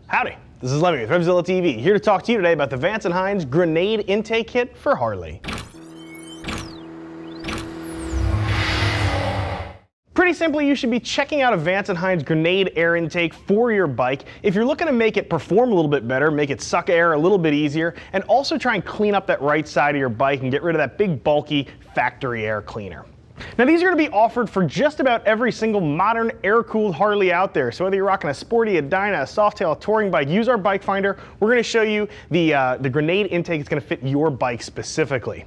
Howdy, this is Lemmy with RevZilla TV, here to talk to you today about the Vance Hines grenade intake kit for Harley. Pretty simply, you should be checking out a Vance Hines grenade air intake for your bike if you're looking to make it perform a little bit better, make it suck air a little bit easier, and also try and clean up that right side of your bike and get rid of that big bulky factory air cleaner. Now these are going to be offered for just about every single modern air-cooled Harley out there. So whether you're rocking a Sporty, a Dyna, a Softail, a touring bike, use our bike finder. We're going to show you the grenade intake that's going to fit your bike specifically.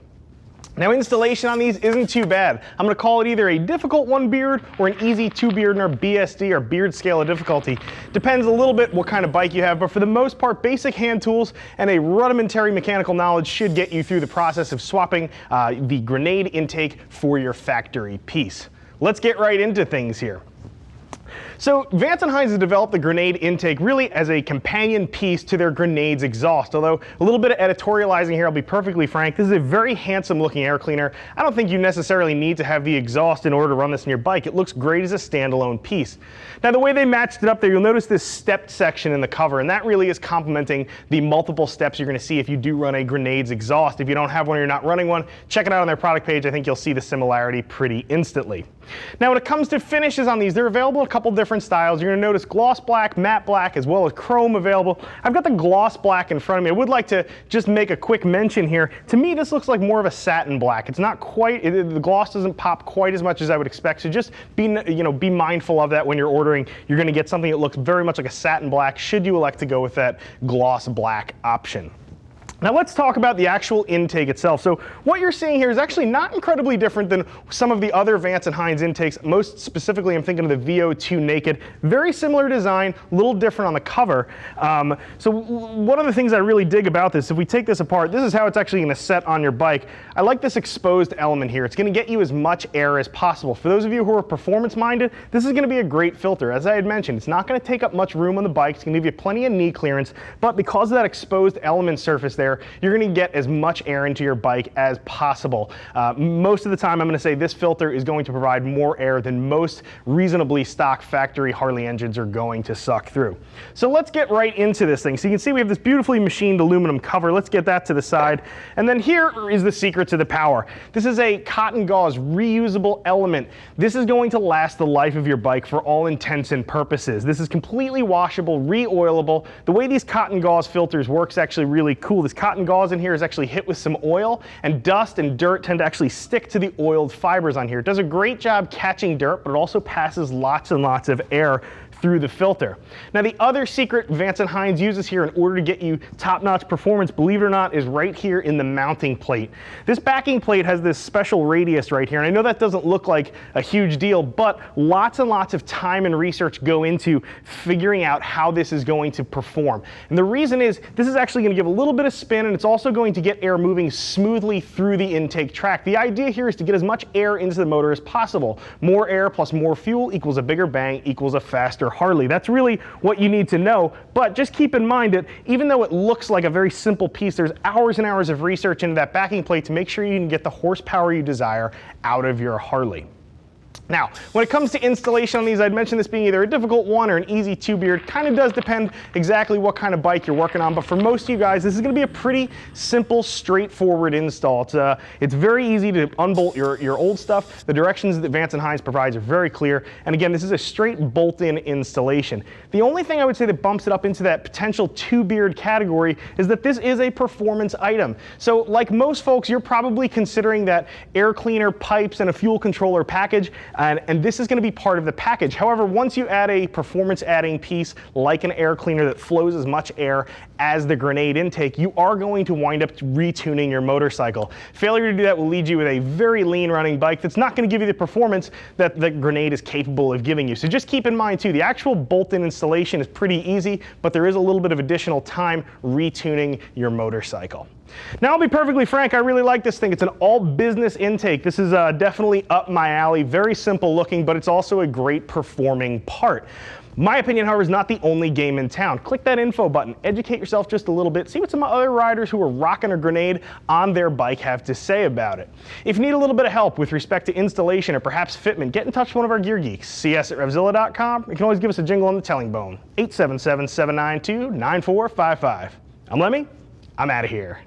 Now installation on these isn't too bad. I'm going to call it either a difficult 1 beard or an easy 2 beard in our BSD or beard scale of difficulty. Depends a little bit what kind of bike you have, but for the most part basic hand tools and a rudimentary mechanical knowledge should get you through the process of swapping the grenade intake for your factory piece. Let's get right into things here. So Vance Hines has developed the grenade intake really as a companion piece to their grenades exhaust. Although a little bit of editorializing here, I'll be perfectly frank, this is a very handsome looking air cleaner. I don't think you necessarily need to have the exhaust in order to run this in your bike. It looks great as a standalone piece. Now the way they matched it up there, you'll notice this stepped section in the cover, and that really is complementing the multiple steps you're going to see if you do run a grenades exhaust. If you don't have one or you're not running one, check it out on their product page. I think you'll see the similarity pretty instantly. Now when it comes to finishes on these, they're available in a couple different styles. You're going to notice gloss black, matte black, as well as chrome available. I've got the gloss black in front of me. I would like to just make a quick mention here. To me, this looks like more of a satin black. It's not quite, the gloss doesn't pop quite as much as I would expect. So just be mindful of that when you're ordering. You're going to get something that looks very much like a satin black should you elect to go with that gloss black option. Now let's talk about the actual intake itself. So what you're seeing here is actually not incredibly different than some of the other Vance Hines intakes. Most specifically, I'm thinking of the VO2 Naked. Very similar design, a little different on the cover. So one of the things I really dig about this, if we take this apart, this is how it's actually going to set on your bike. I like this exposed element here. It's going to get you as much air as possible. For those of you who are performance minded, this is going to be a great filter. As I had mentioned, it's not going to take up much room on the bike. It's going to give you plenty of knee clearance, but because of that exposed element surface there, you're going to get as much air into your bike as possible. Most of the time, I'm going to say this filter is going to provide more air than most reasonably stock factory Harley engines are going to suck through. So let's get right into this thing. So you can see we have this beautifully machined aluminum cover. Let's get that to the side. And then here is the secret to the power. This is a cotton gauze reusable element. This is going to last the life of your bike for all intents and purposes. This is completely washable, re-oilable. The way these cotton gauze filters work is actually really cool. This cotton gauze in here is actually hit with some oil, and dust and dirt tend to actually stick to the oiled fibers on here. It does a great job catching dirt, but it also passes lots and lots of air through the filter. Now the other secret Vance Hines uses here in order to get you top-notch performance, believe it or not, is right here in the mounting plate. This backing plate has this special radius right here, and I know that doesn't look like a huge deal, but lots and lots of time and research go into figuring out how this is going to perform. And the reason is, this is actually going to give a little bit of spin, and it's also going to get air moving smoothly through the intake track. The idea here is to get as much air into the motor as possible. More air plus more fuel equals a bigger bang equals a faster Harley. That's really what you need to know, but just keep in mind that even though it looks like a very simple piece, there's hours and hours of research into that backing plate to make sure you can get the horsepower you desire out of your Harley. Now, when it comes to installation on these, I'd mentioned this being either a difficult 1 or an easy 2 beard. Kind of does depend exactly what kind of bike you're working on, but for most of you guys, this is going to be a pretty simple, straightforward install. It's very easy to unbolt your old stuff. The directions that Vance Hines provides are very clear, and again, this is a straight bolt-in installation. The only thing I would say that bumps it up into that potential 2 beard category is that this is a performance item. So like most folks, you're probably considering that air cleaner, pipes, and a fuel controller package. And this is going to be part of the package. However, once you add a performance adding piece like an air cleaner that flows as much air as the grenade intake, you are going to wind up retuning your motorcycle. Failure to do that will lead you with a very lean running bike that's not going to give you the performance that the grenade is capable of giving you. So just keep in mind too, the actual bolt-in installation is pretty easy, but there is a little bit of additional time retuning your motorcycle. Now, I'll be perfectly frank, I really like this thing. It's an all business intake. This is definitely up my alley. Very simple looking, but it's also a great performing part. My opinion, however, is not the only game in town. Click that info button, educate yourself just a little bit, see what some other riders who are rocking a grenade on their bike have to say about it. If you need a little bit of help with respect to installation or perhaps fitment, get in touch with one of our gear geeks. See us at RevZilla.com. You can always give us a jingle on the telling bone, 877-792-9455. I'm Lemmy. I'm out of here.